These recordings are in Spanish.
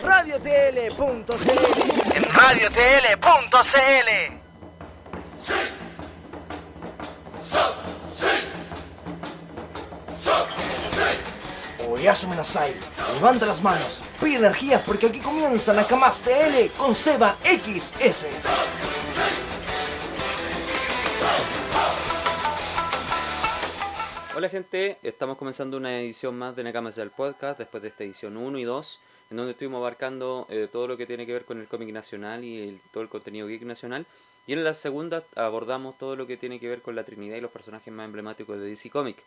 RadioTL.cl. En RadioTL.cl. Oyasu Menasai, levanta las manos, pide energías porque aquí comienza Nakamas TL con Seba XS. Hola gente, estamos comenzando una edición más de Nakamas del Podcast, después de esta edición 1 y 2, en donde estuvimos abarcando todo lo que tiene que ver con el cómic nacional y todo el contenido geek nacional. Y en la segunda abordamos todo lo que tiene que ver con la Trinidad y los personajes más emblemáticos de DC Comics.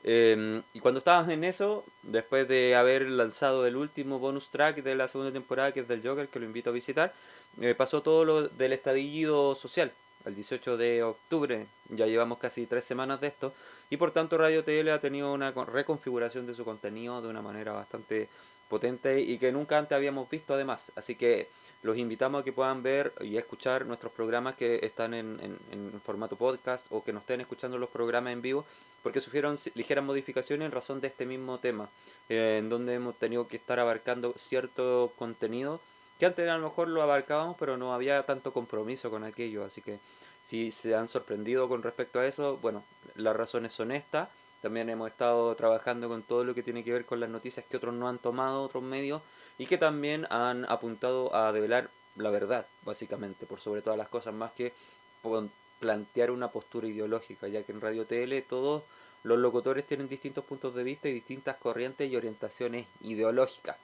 Y cuando estábamos en eso, después de haber lanzado el último bonus track de la segunda temporada, que es del Joker, que lo invito a visitar, pasó todo lo del estallido social, el 18 de octubre. Ya llevamos casi 3 semanas de esto, y por tanto Radio TL ha tenido una reconfiguración de su contenido de una manera bastante potente y que nunca antes habíamos visto además. Así que los invitamos a que puedan ver y escuchar nuestros programas que están en formato podcast, o que nos estén escuchando los programas en vivo, porque sufrieron ligeras modificaciones en razón de este mismo tema, en donde hemos tenido que estar abarcando cierto contenido que antes a lo mejor lo abarcábamos, pero no había tanto compromiso con aquello. Así que si se han sorprendido con respecto a eso, bueno, las razones son estas. También hemos estado trabajando con todo lo que tiene que ver con las noticias que otros no han tomado, otros medios, y que también han apuntado a develar la verdad, básicamente, por sobre todas las cosas, más que plantear una postura ideológica, ya que en Radio TL todos los locutores tienen distintos puntos de vista y distintas corrientes y orientaciones ideológicas.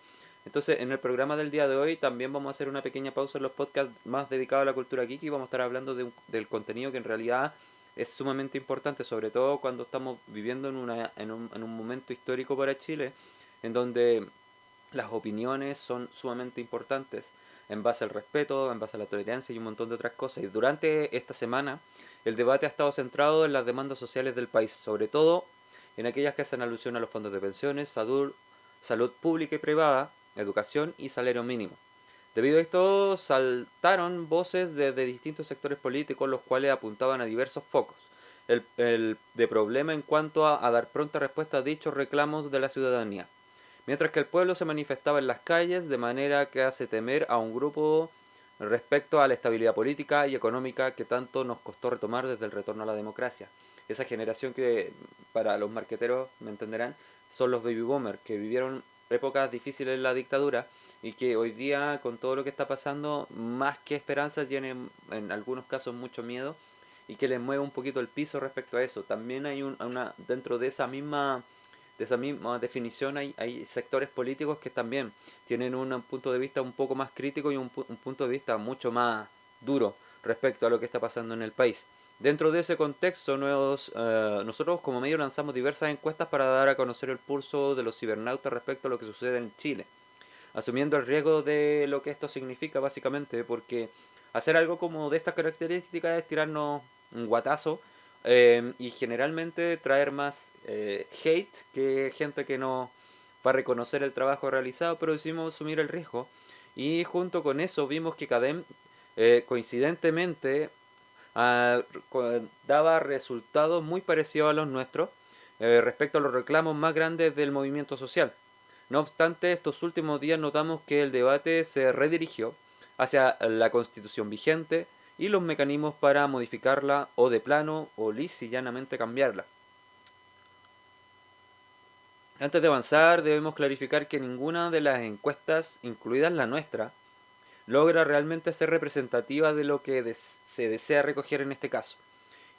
Entonces, en el programa del día de hoy también vamos a hacer una pequeña pausa en los podcasts más dedicados a la cultura geek, y vamos a estar hablando del contenido que en realidad es sumamente importante, sobre todo cuando estamos viviendo en un momento histórico para Chile, en donde las opiniones son sumamente importantes, en base al respeto, en base a la tolerancia y un montón de otras cosas. Y durante esta semana el debate ha estado centrado en las demandas sociales del país, sobre todo en aquellas que hacen alusión a los fondos de pensiones, salud pública y privada, educación y salario mínimo. Debido a esto saltaron voces de distintos sectores políticos, los cuales apuntaban a diversos focos el de problema en cuanto a dar pronta respuesta a dichos reclamos de la ciudadanía, mientras que el pueblo se manifestaba en las calles de manera que hace temer a un grupo respecto a la estabilidad política y económica que tanto nos costó retomar desde el retorno a la democracia. Esa generación que, para los marqueteros me entenderán, son los baby boomers, que vivieron épocas difíciles en la dictadura y que hoy día, con todo lo que está pasando, más que esperanzas, tienen en algunos casos mucho miedo, y que les mueve un poquito el piso respecto a eso. También hay dentro de esa misma definición hay sectores políticos que también tienen un punto de vista un poco más crítico y un punto de vista mucho más duro respecto a lo que está pasando en el país. Dentro de ese contexto, nosotros como medio lanzamos diversas encuestas para dar a conocer el pulso de los cibernautas respecto a lo que sucede en Chile, asumiendo el riesgo de lo que esto significa básicamente, porque hacer algo como de estas características es tirarnos un guatazo, y generalmente traer más hate que gente que no va a reconocer el trabajo realizado, pero decidimos asumir el riesgo. Y junto con eso vimos que CADEM, coincidentemente, ah, daba resultados muy parecidos a los nuestros, respecto a los reclamos más grandes del movimiento social. No obstante, estos últimos días notamos que el debate se redirigió hacia la constitución vigente y los mecanismos para modificarla, o de plano o lisa y llanamente cambiarla. Antes de avanzar, debemos clarificar que ninguna de las encuestas, incluidas la nuestra, logra realmente ser representativa de lo que se desea recoger en este caso,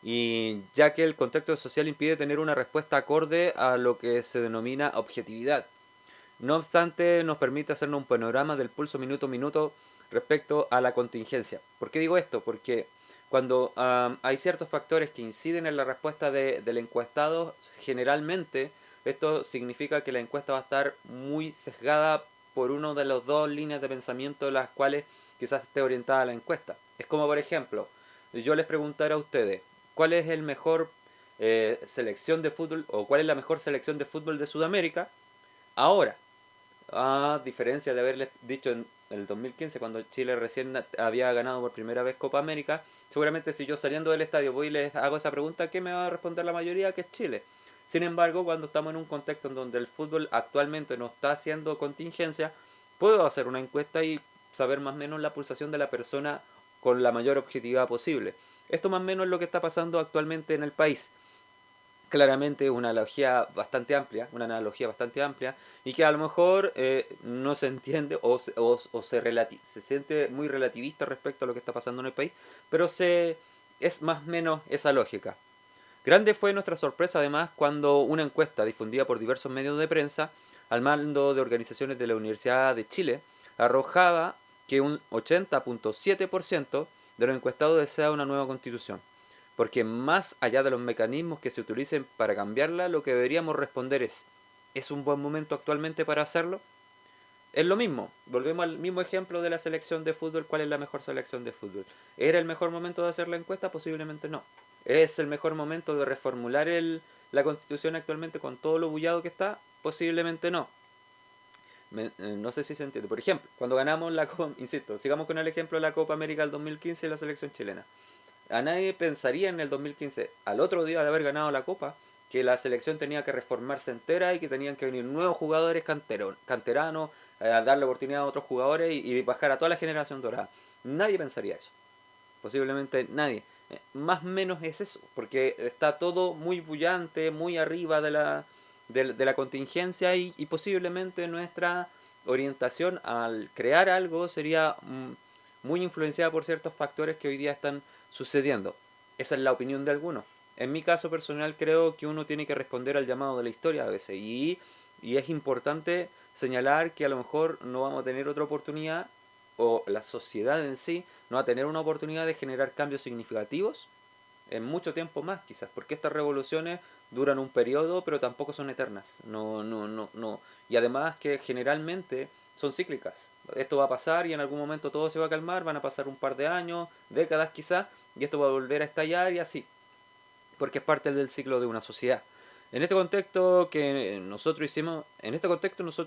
y ya que el contexto social impide tener una respuesta acorde a lo que se denomina objetividad. No obstante, nos permite hacernos un panorama del pulso minuto a minuto respecto a la contingencia. ¿Por qué digo esto? Porque cuando hay ciertos factores que inciden en la respuesta del encuestado, generalmente esto significa que la encuesta va a estar muy sesgada por uno de los dos líneas de pensamiento de las cuales quizás esté orientada la encuesta. Es como, por ejemplo, yo les preguntara a ustedes, ¿cuál es el mejor selección de fútbol, o cuál es la mejor selección de fútbol de Sudamérica ahora? A diferencia de haberles dicho en el 2015, cuando Chile recién había ganado por primera vez Copa América, seguramente si yo saliendo del estadio voy y les hago esa pregunta, ¿qué me va a responder la mayoría? Que es Chile. Sin embargo, cuando estamos en un contexto en donde el fútbol actualmente no está haciendo contingencia, puedo hacer una encuesta y saber más o menos la pulsación de la persona con la mayor objetividad posible. Esto más o menos es lo que está pasando actualmente en el país. Claramente una analogía bastante amplia y que a lo mejor no se entiende se siente muy relativista respecto a lo que está pasando en el país, pero es más o menos esa lógica. Grande fue nuestra sorpresa además cuando una encuesta difundida por diversos medios de prensa al mando de organizaciones de la Universidad de Chile arrojaba que un 80.7% de los encuestados desea una nueva constitución. Porque más allá de los mecanismos que se utilicen para cambiarla, lo que deberíamos responder ¿es un buen momento actualmente para hacerlo? Es lo mismo, volvemos al mismo ejemplo de la selección de fútbol. ¿Cuál es la mejor selección de fútbol? ¿Era el mejor momento de hacer la encuesta? Posiblemente no. ¿Es el mejor momento de reformular la constitución actualmente con todo lo bullado que está? Posiblemente no. No sé si se entiende. Por ejemplo, cuando ganamos la Copa, insisto, sigamos con el ejemplo de la Copa América del 2015 y la selección chilena. A nadie pensaría en el 2015, al otro día de haber ganado la Copa, que la selección tenía que reformarse entera y que tenían que venir nuevos jugadores canteranos, a darle oportunidad a otros jugadores y bajar a toda la generación dorada. Nadie pensaría eso. Posiblemente nadie. Más o menos es eso, porque está todo muy bullante, muy arriba de la contingencia y posiblemente nuestra orientación al crear algo sería muy influenciada por ciertos factores que hoy día están sucediendo. Esa es la opinión de algunos. En mi caso personal creo que uno tiene que responder al llamado de la historia a veces y es importante señalar que a lo mejor no vamos a tener otra oportunidad o la sociedad en sí no va a tener una oportunidad de generar cambios significativos en mucho tiempo más quizás, porque estas revoluciones duran un periodo pero tampoco son eternas. No. Y además que generalmente son cíclicas. Esto va a pasar y en algún momento todo se va a calmar, van a pasar un par de años, décadas quizás, y esto va a volver a estallar y así, porque es parte del ciclo de una sociedad. En este contexto nosotros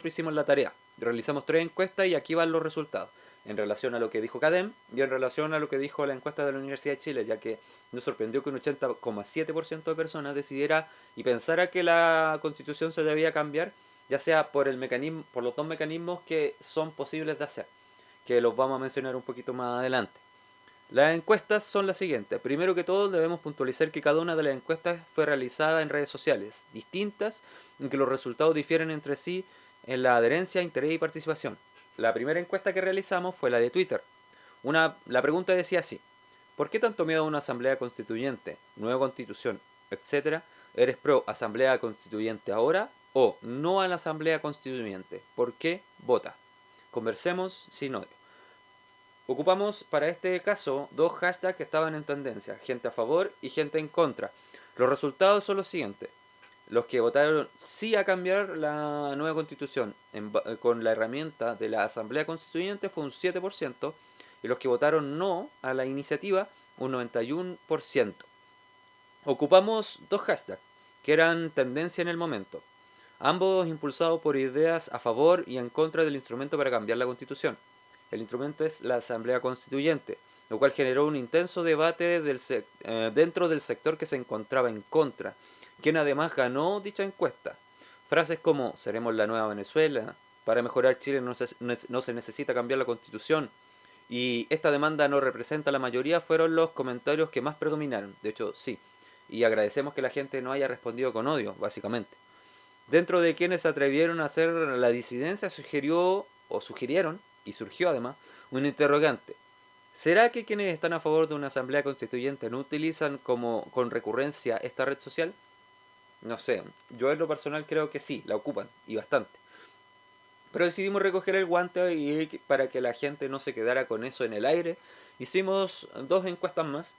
hicimos la tarea, realizamos 3 encuestas y aquí van los resultados. En relación a lo que dijo CADEM y en relación a lo que dijo la encuesta de la Universidad de Chile, ya que nos sorprendió que un 80,7% de personas decidiera y pensara que la constitución se debía cambiar, ya sea por los dos mecanismos que son posibles de hacer, que los vamos a mencionar un poquito más adelante. Las encuestas son las siguientes. Primero que todo debemos puntualizar que cada una de las encuestas fue realizada en redes sociales distintas, en que los resultados difieren entre sí en la adherencia, interés y participación. La primera encuesta que realizamos fue la de Twitter. La pregunta decía así: ¿por qué tanto miedo a una asamblea constituyente, nueva constitución, etcétera? ¿Eres pro asamblea constituyente ahora o no a la asamblea constituyente? ¿Por qué? Vota. Conversemos sin odio. Ocupamos para este caso 2 hashtags que estaban en tendencia, gente a favor y gente en contra. Los resultados son los siguientes. Los que votaron sí a cambiar la nueva constitución con la herramienta de la asamblea constituyente fue un 7%, y los que votaron no a la iniciativa un 91%. Ocupamos 2 hashtags que eran tendencia en el momento, ambos impulsados por ideas a favor y en contra del instrumento para cambiar la constitución. El instrumento es la Asamblea Constituyente, lo cual generó un intenso debate dentro del sector que se encontraba en contra, quien además ganó dicha encuesta. Frases como "seremos la nueva Venezuela", "para mejorar Chile no se necesita cambiar la Constitución", y "esta demanda no representa a la mayoría" fueron los comentarios que más predominaron. De hecho, sí. Y agradecemos que la gente no haya respondido con odio, básicamente. Dentro de quienes se atrevieron a hacer la disidencia sugirieron, y surgió además, un interrogante. ¿Será que quienes están a favor de una asamblea constituyente no utilizan con recurrencia esta red social? No sé, yo en lo personal creo que sí, la ocupan, y bastante. Pero decidimos recoger el guante y para que la gente no se quedara con eso en el aire, hicimos 2 encuestas más,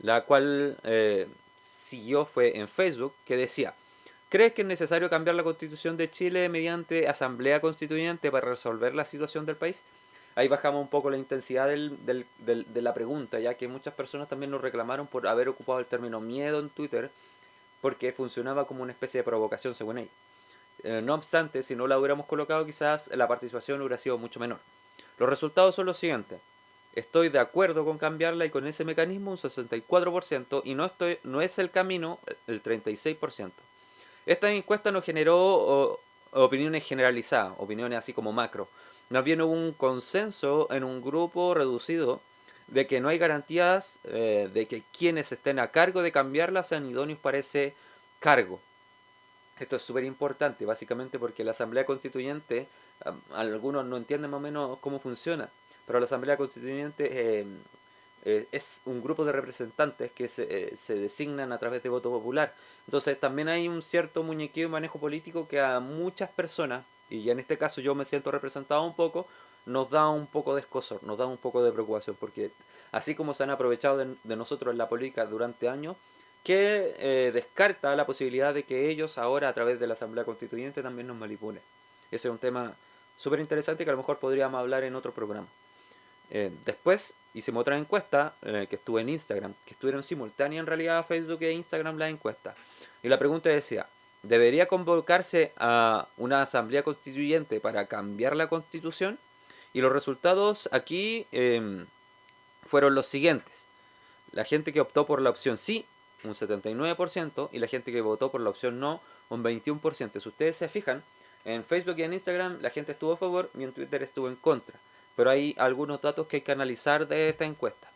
la cual siguió fue en Facebook, que decía: ¿crees que es necesario cambiar la Constitución de Chile mediante asamblea constituyente para resolver la situación del país? Ahí bajamos un poco la intensidad de la pregunta, ya que muchas personas también nos reclamaron por haber ocupado el término miedo en Twitter, porque funcionaba como una especie de provocación según ellos. No obstante, si no la hubiéramos colocado, quizás la participación hubiera sido mucho menor. Los resultados son los siguientes. Estoy de acuerdo con cambiarla y con ese mecanismo un 64%, y no es el camino el 36%. Esta encuesta nos generó opiniones generalizadas, opiniones así como macro. más bien hubo un consenso en un grupo reducido de que no hay garantías de que quienes estén a cargo de cambiarla sean idóneos para ese cargo. Esto es súper importante, básicamente porque la Asamblea Constituyente, algunos no entienden más o menos cómo funciona, pero la Asamblea Constituyente es un grupo de representantes que se designan a través de voto popular. Entonces también hay un cierto muñequeo y manejo político que a muchas personas, y ya en este caso yo me siento representado un poco, nos da un poco de escozor, nos da un poco de preocupación, porque así como se han aprovechado de nosotros en la política durante años, que descarta la posibilidad de que ellos ahora a través de la Asamblea Constituyente también nos manipulen. Ese es un tema súper interesante que a lo mejor podríamos hablar en otro programa. Después hicimos otra encuesta que estuvo en Instagram, que estuvieron simultáneas en realidad a Facebook e Instagram las encuestas. Y la pregunta decía, ¿debería convocarse a una asamblea constituyente para cambiar la constitución? Y los resultados aquí fueron los siguientes. La gente que optó por la opción sí, un 79%, y la gente que votó por la opción no, un 21%. Si ustedes se fijan, en Facebook y en Instagram la gente estuvo a favor y en Twitter estuvo en contra. Pero hay algunos datos que hay que analizar de esta encuesta.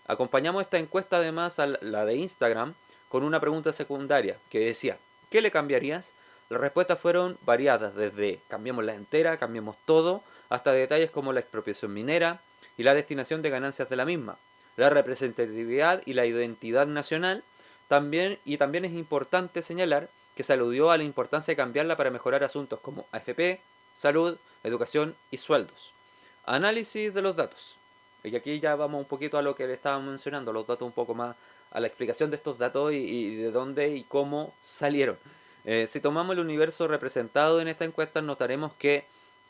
Acompañamos esta encuesta además a la de Instagram con una pregunta secundaria que decía, ¿qué le cambiarías? Las respuestas fueron variadas, desde cambiamos la entera, cambiamos todo, hasta detalles como la expropiación minera y la destinación de ganancias de la misma, la representatividad y la identidad nacional. También es importante señalar que se aludió a la importancia de cambiarla para mejorar asuntos como AFP, salud, educación y sueldos. Análisis de los datos. Y aquí ya vamos un poquito a lo que le estábamos mencionando, los datos un poco más, a la explicación de estos datos y de dónde y cómo salieron. Si tomamos el universo representado en esta encuesta, notaremos que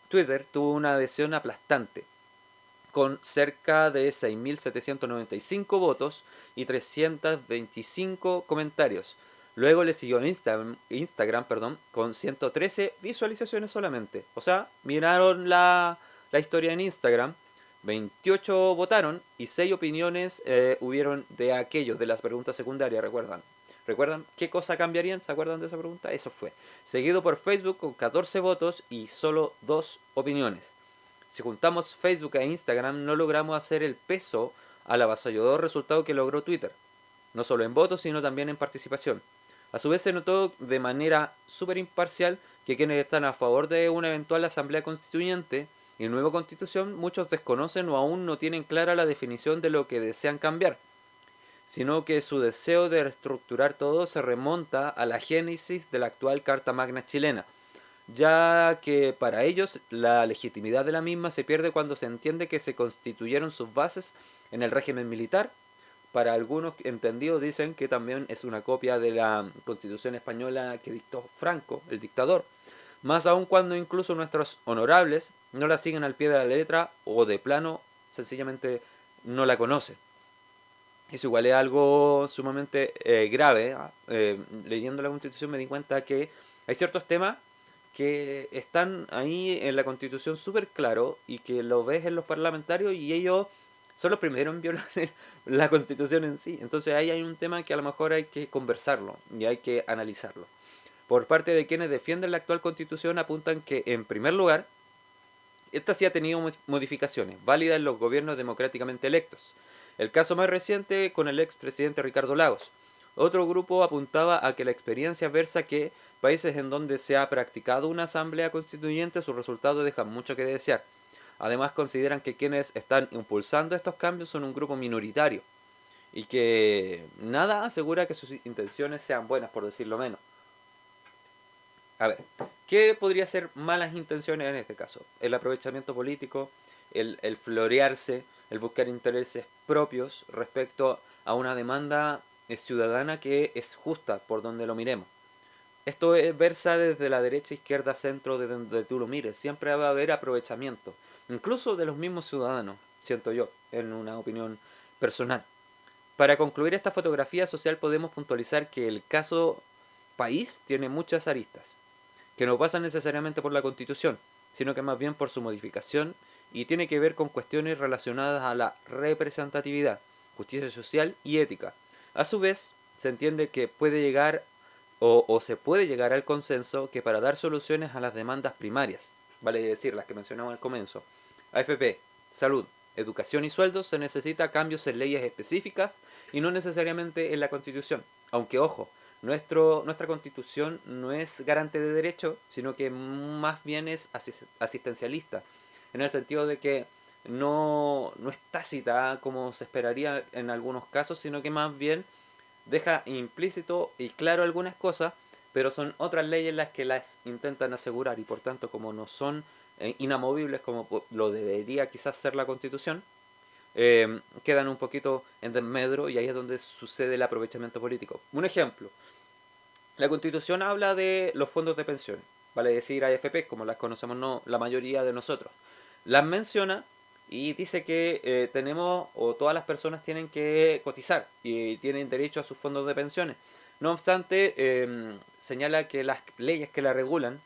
Twitter tuvo una adhesión aplastante, con cerca de 6.795 votos y 325 comentarios. Luego le siguió Instagram, con 113 visualizaciones solamente. O sea, miraron la historia en Instagram, 28 votaron y 6 opiniones hubieron de aquellos, de las preguntas secundarias, ¿recuerdan? ¿Recuerdan qué cosa cambiarían? ¿Se acuerdan de esa pregunta? Eso fue. Seguido por Facebook con 14 votos y solo 2 opiniones. Si juntamos Facebook e Instagram no logramos hacer el peso al avasallador resultado que logró Twitter. No solo en votos, sino también en participación. A su vez se notó de manera súper imparcial que quienes están a favor de una eventual asamblea constituyente y nueva constitución, muchos desconocen o aún no tienen clara la definición de lo que desean cambiar, sino que su deseo de reestructurar todo se remonta a la génesis de la actual Carta Magna chilena, ya que para ellos la legitimidad de la misma se pierde cuando se entiende que se constituyeron sus bases en el régimen militar. Para algunos entendidos dicen que también es una copia de la Constitución española que dictó Franco, el dictador, más aún cuando incluso nuestros honorables no la siguen al pie de la letra o de plano sencillamente no la conocen. Eso igual es algo sumamente grave. Leyendo la Constitución me di cuenta que hay ciertos temas que están ahí en la Constitución súper claro y que lo ves en los parlamentarios y ellos son los primeros en violar la Constitución en sí. Entonces ahí hay un tema que a lo mejor hay que conversarlo y hay que analizarlo. Por parte de quienes defienden la actual Constitución apuntan que, en primer lugar, esta sí ha tenido modificaciones válidas en los gobiernos democráticamente electos. El caso más reciente con el expresidente Ricardo Lagos. Otro grupo apuntaba a que la experiencia versa que países en donde se ha practicado una asamblea constituyente sus resultados dejan mucho que desear. Además consideran que quienes están impulsando estos cambios son un grupo minoritario y que nada asegura que sus intenciones sean buenas, por decirlo menos. A ver, ¿qué podría ser malas intenciones en este caso? El aprovechamiento político, el florearse, el buscar intereses propios respecto a una demanda ciudadana que es justa por donde lo miremos. Esto versa desde la derecha, izquierda, centro, de donde tú lo mires. Siempre va a haber aprovechamiento, incluso de los mismos ciudadanos, siento yo, en una opinión personal. Para concluir esta fotografía social podemos puntualizar que el caso país tiene muchas aristas, que no pasan necesariamente por la Constitución, sino que más bien por su modificación y tiene que ver con cuestiones relacionadas a la representatividad, justicia social y ética. A su vez, se entiende que puede llegar o se puede llegar al consenso que para dar soluciones a las demandas primarias, vale decir, las que mencionamos al comienzo, AFP, salud, educación y sueldos, se necesita cambios en leyes específicas y no necesariamente en la Constitución. Aunque, ojo, nuestra Constitución no es garante de derecho, sino que más bien es asistencialista, en el sentido de que no es tácita como se esperaría en algunos casos, sino que más bien deja implícito y claro algunas cosas, pero son otras leyes las que las intentan asegurar y por tanto como no son inamovibles como lo debería quizás ser la Constitución, quedan un poquito en desmedro y ahí es donde sucede el aprovechamiento político. Un ejemplo, la Constitución habla de los fondos de pensiones, vale decir AFP, como las conocemos no, la mayoría de nosotros. Las menciona y dice que tenemos o todas las personas tienen que cotizar y tienen derecho a sus fondos de pensiones. No obstante, señala que las leyes que la regulan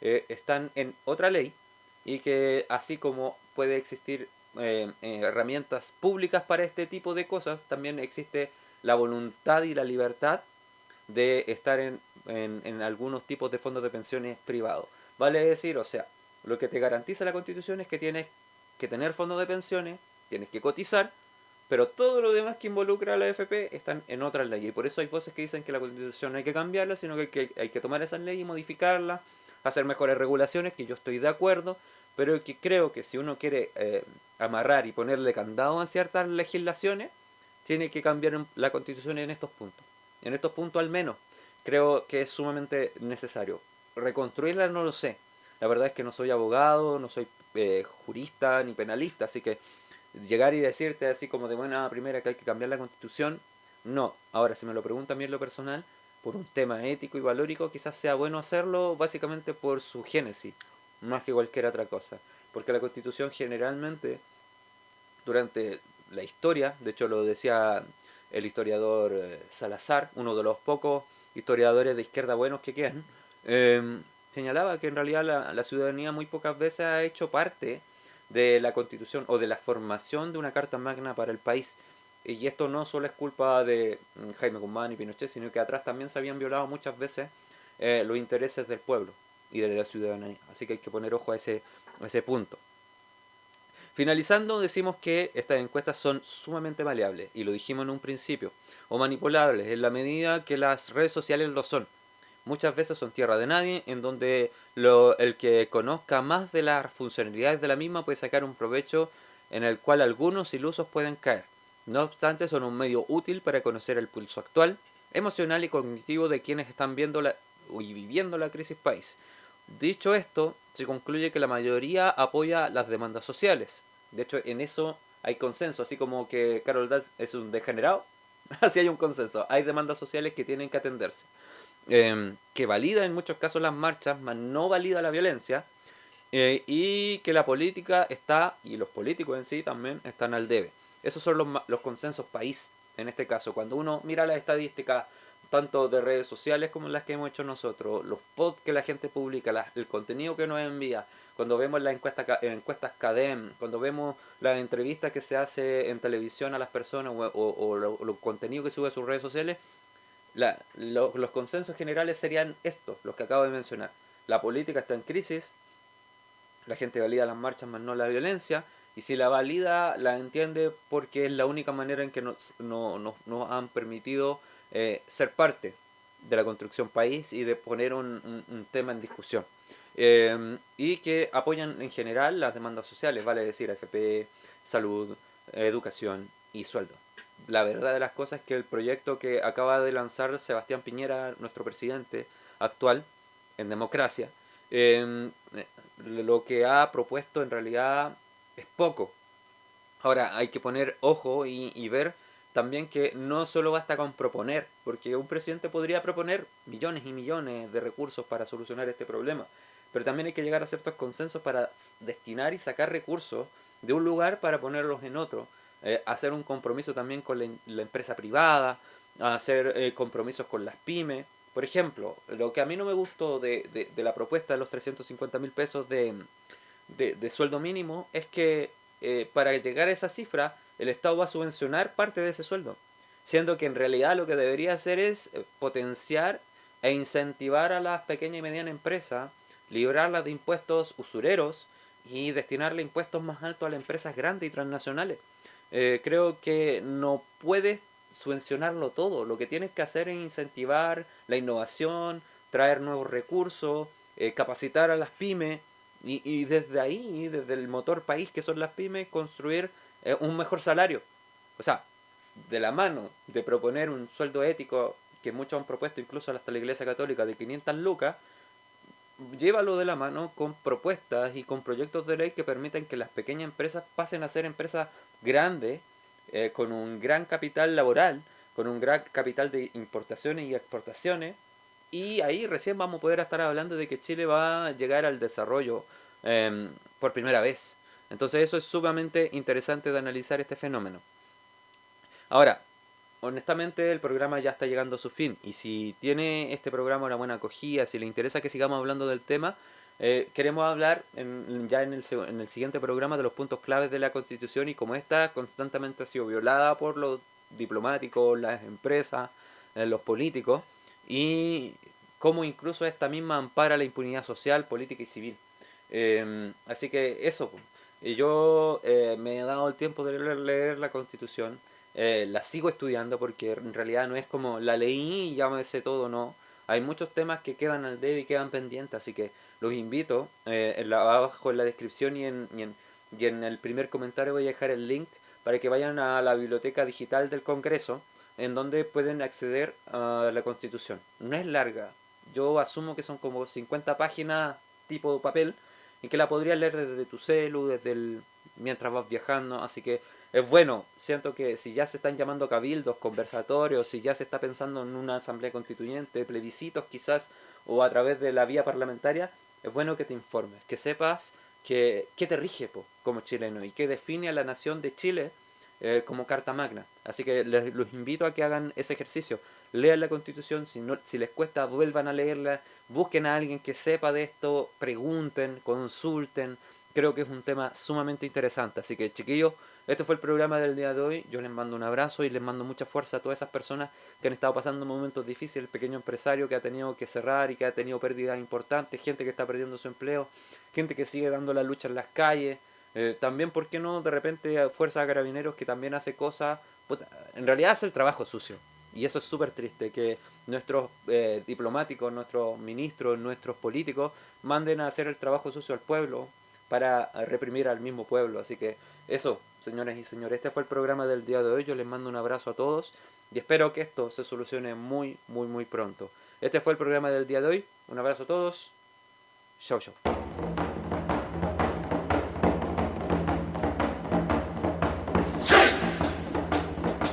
están en otra ley y que así como puede existir herramientas públicas para este tipo de cosas, también existe la voluntad y la libertad de estar en algunos tipos de fondos de pensiones privados. Vale decir, o sea, lo que te garantiza la Constitución es que tienes que tener fondos de pensiones, tienes que cotizar, pero todo lo demás que involucra a la AFP están en otras leyes. Y por eso hay voces que dicen que la Constitución no hay que cambiarla, sino que hay que tomar esas leyes y modificarlas, hacer mejores regulaciones, que yo estoy de acuerdo, pero que creo que si uno quiere amarrar y ponerle candado a ciertas legislaciones, tiene que cambiar la Constitución en estos puntos. En estos puntos al menos, creo que es sumamente necesario. Reconstruirla no lo sé. La verdad es que no soy abogado, no soy jurista ni penalista, así que llegar y decirte así como de buena primera que hay que cambiar la Constitución, no. Ahora, si me lo pregunta a mí en lo personal, por un tema ético y valórico, quizás sea bueno hacerlo básicamente por su génesis, más que cualquier otra cosa. Porque la Constitución generalmente, durante la historia, de hecho lo decía el historiador Salazar, uno de los pocos historiadores de izquierda buenos que quedan, señalaba que en realidad la ciudadanía muy pocas veces ha hecho parte de la Constitución o de la formación de una Carta Magna para el país. Y esto no solo es culpa de Jaime Guzmán y Pinochet, sino que atrás también se habían violado muchas veces los intereses del pueblo y de la ciudadanía. Así que hay que poner ojo a ese punto. Finalizando, decimos que estas encuestas son sumamente maleables, y lo dijimos en un principio, o manipulables, en la medida que las redes sociales lo son. Muchas veces son tierra de nadie, en donde el que conozca más de las funcionalidades de la misma puede sacar un provecho en el cual algunos ilusos pueden caer. No obstante, son un medio útil para conocer el pulso actual, emocional y cognitivo de quienes están viendo y viviendo la crisis país. Dicho esto, se concluye que la mayoría apoya las demandas sociales. De hecho, en eso hay consenso, así como que Carol Dance es un degenerado, así hay un consenso. Hay demandas sociales que tienen que atenderse. Que valida en muchos casos las marchas, mas no valida la violencia, y que la política está, y los políticos en sí también, están al debe. Esos son los consensos país, en este caso. Cuando uno mira las estadísticas, tanto de redes sociales como las que hemos hecho nosotros, los posts que la gente publica, el contenido que nos envía, cuando vemos las encuestas CADEM, cuando vemos las entrevistas que se hace en televisión a las personas o los contenidos que sube a sus redes sociales, los consensos generales serían estos, los que acabo de mencionar. La política está en crisis, la gente valida las marchas más no la violencia, y si la valida la entiende porque es la única manera en que nos han permitido ser parte de la construcción país y de poner un tema en discusión. Y que apoyan en general las demandas sociales, vale decir AFP, salud, educación y sueldo. La verdad de las cosas es que el proyecto que acaba de lanzar Sebastián Piñera, nuestro presidente actual, en democracia, lo que ha propuesto en realidad es poco. Ahora hay que poner ojo y ver también que no solo basta con proponer, porque un presidente podría proponer millones y millones de recursos para solucionar este problema, pero también hay que llegar a ciertos consensos para destinar y sacar recursos de un lugar para ponerlos en otro, hacer un compromiso también con la empresa privada, hacer compromisos con las pymes. Por ejemplo, lo que a mí no me gustó de la propuesta de los 350.000 pesos de sueldo mínimo es que para llegar a esa cifra el Estado va a subvencionar parte de ese sueldo, siendo que en realidad lo que debería hacer es potenciar e incentivar a las pequeñas y medianas empresas librarla de impuestos usureros y destinarle impuestos más altos a las empresas grandes y transnacionales. Creo que no puedes subvencionarlo todo. Lo que tienes que hacer es incentivar la innovación, traer nuevos recursos, capacitar a las pymes y desde ahí, desde el motor país que son las pymes, construir un mejor salario. O sea, de la mano de proponer un sueldo ético que muchos han propuesto, incluso hasta la Iglesia Católica, de 500 lucas, llévalo de la mano con propuestas y con proyectos de ley que permitan que las pequeñas empresas pasen a ser empresas grandes, con un gran capital laboral, con un gran capital de importaciones y exportaciones, y ahí recién vamos a poder estar hablando de que Chile va a llegar al desarrollo por primera vez. Entonces eso es sumamente interesante de analizar este fenómeno. Ahora, honestamente el programa ya está llegando a su fin, y si tiene este programa una buena acogida, si le interesa que sigamos hablando del tema, queremos hablar ya en el siguiente programa de los puntos claves de la Constitución y cómo esta constantemente ha sido violada por los diplomáticos, las empresas, los políticos, y cómo incluso esta misma ampara la impunidad social, política y civil. Así que eso, yo me he dado el tiempo de leer la Constitución. La sigo estudiando porque en realidad no es como la leí y ya me sé todo, no. Hay muchos temas que quedan al debe y quedan pendientes, así que los invito. Abajo en la descripción y en el primer comentario voy a dejar el link para que vayan a la biblioteca digital del Congreso, en donde pueden acceder a la Constitución. No es larga, yo asumo que son como 50 páginas tipo papel, y que la podrías leer desde tu celu, mientras vas viajando, así que es bueno. Siento que si ya se están llamando cabildos, conversatorios, si ya se está pensando en una asamblea constituyente, plebiscitos quizás, o a través de la vía parlamentaria, es bueno que te informes, que sepas qué te rige como chileno y qué define a la nación de Chile como carta magna. Así que los invito a que hagan ese ejercicio. Lean la Constitución, si les cuesta, vuelvan a leerla, busquen a alguien que sepa de esto, pregunten, consulten. Creo que es un tema sumamente interesante. Así que, chiquillos, este fue el programa del día de hoy. Yo les mando un abrazo y les mando mucha fuerza a todas esas personas que han estado pasando momentos difíciles. El pequeño empresario que ha tenido que cerrar y que ha tenido pérdidas importantes, gente que está perdiendo su empleo, gente que sigue dando la lucha en las calles. También, ¿por qué no? De repente, Fuerza de Carabineros, que también hace cosas. En realidad hace el trabajo sucio. Y eso es súper triste, que nuestros diplomáticos, nuestros ministros, nuestros políticos manden a hacer el trabajo sucio al pueblo para reprimir al mismo pueblo. Así que eso, señores y señores, este fue el programa del día de hoy. Yo les mando un abrazo a todos y espero que esto se solucione muy, muy, muy pronto. Este fue el programa del día de hoy. Un abrazo a todos. Chau, chau.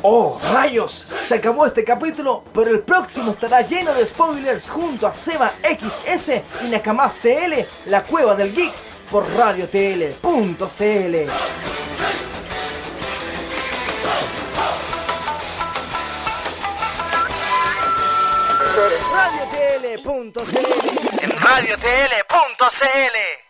¡Oh, rayos! Se acabó este capítulo, pero el próximo estará lleno de spoilers junto a Seba XS y Nakamas TL, la cueva del geek, por radiotl.cl. radiotl.cl. En radiotl.cl.